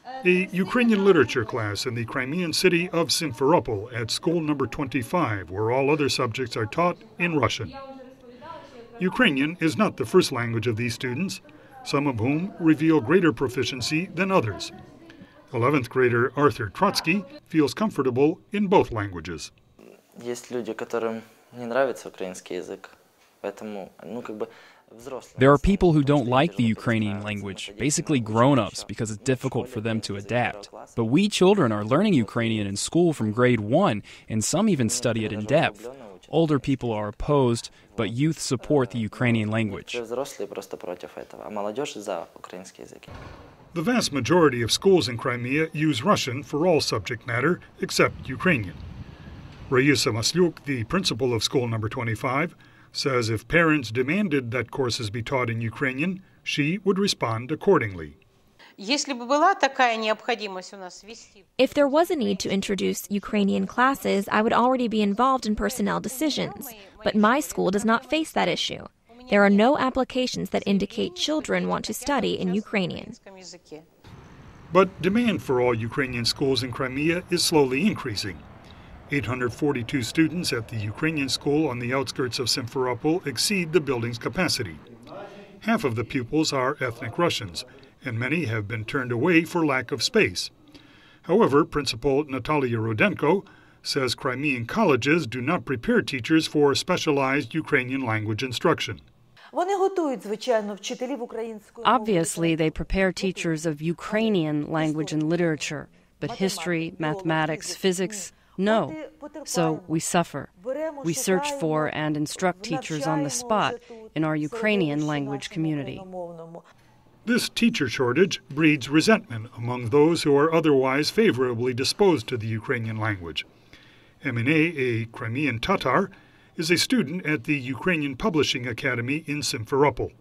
A Ukrainian literature class in the Crimean city of Simferopol at school number 25, where all other subjects are taught in Russian. Ukrainian is not the first language of these students, some of whom reveal greater proficiency than others. 11th grader Arthur Trotsky feels comfortable in both languages. There are people who don't like the Ukrainian language, basically grown-ups, because it's difficult for them to adapt. But we children are learning Ukrainian in school from grade 1, and some even study it in depth. Older people are opposed, but youth support the Ukrainian language. The vast majority of schools in Crimea use Russian for all subject matter except Ukrainian. Raisa Masluk, the principal of school number 25, says if parents demanded that courses be taught in Ukrainian, she would respond accordingly. If there was a need to introduce Ukrainian classes, I would already be involved in personnel decisions. But my school does not face that issue. There are no applications that indicate children want to study in Ukrainian. But demand for all Ukrainian schools in Crimea is slowly increasing. 842 students at the Ukrainian school on the outskirts of Simferopol exceed the building's capacity. Half of the pupils are ethnic Russians, and many have been turned away for lack of space. However, Principal Natalia Rudenko says Crimean colleges do not prepare teachers for specialized Ukrainian language instruction. Obviously, they prepare teachers of Ukrainian language and literature, but history, mathematics, physics, no. So we suffer. We search for and instruct teachers on the spot in our Ukrainian language community. This teacher shortage breeds resentment among those who are otherwise favorably disposed to the Ukrainian language. Emine, a Crimean Tatar, is a student at the Ukrainian Publishing Academy in Simferopol.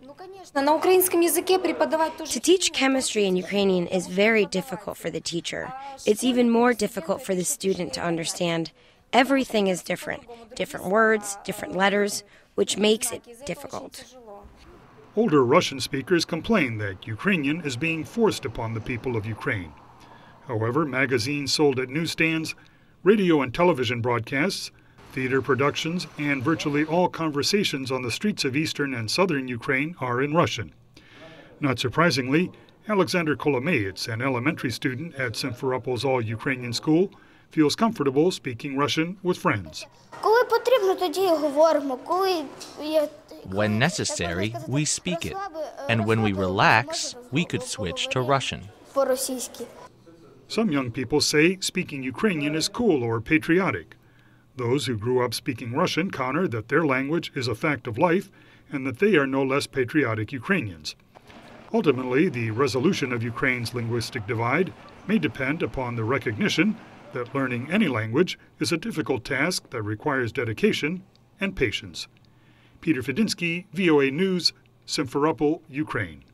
To teach chemistry in Ukrainian is very difficult for the teacher. It's even more difficult for the student to understand. Everything is different. Different words, different letters, which makes it difficult. Older Russian speakers complain that Ukrainian is being forced upon the people of Ukraine. However, magazines sold at newsstands, radio and television broadcasts, theater productions, and virtually all conversations on the streets of eastern and southern Ukraine are in Russian. Not surprisingly, Alexander Kolomeitz, an elementary student at Simferopol's all-Ukrainian school, feels comfortable speaking Russian with friends. When necessary, we speak it, and when we relax, we could switch to Russian. Some young people say speaking Ukrainian is cool or patriotic. Those who grew up speaking Russian counter that their language is a fact of life and that they are no less patriotic Ukrainians. Ultimately, the resolution of Ukraine's linguistic divide may depend upon the recognition that learning any language is a difficult task that requires dedication and patience. Peter Fedynsky, VOA News, Simferopol, Ukraine.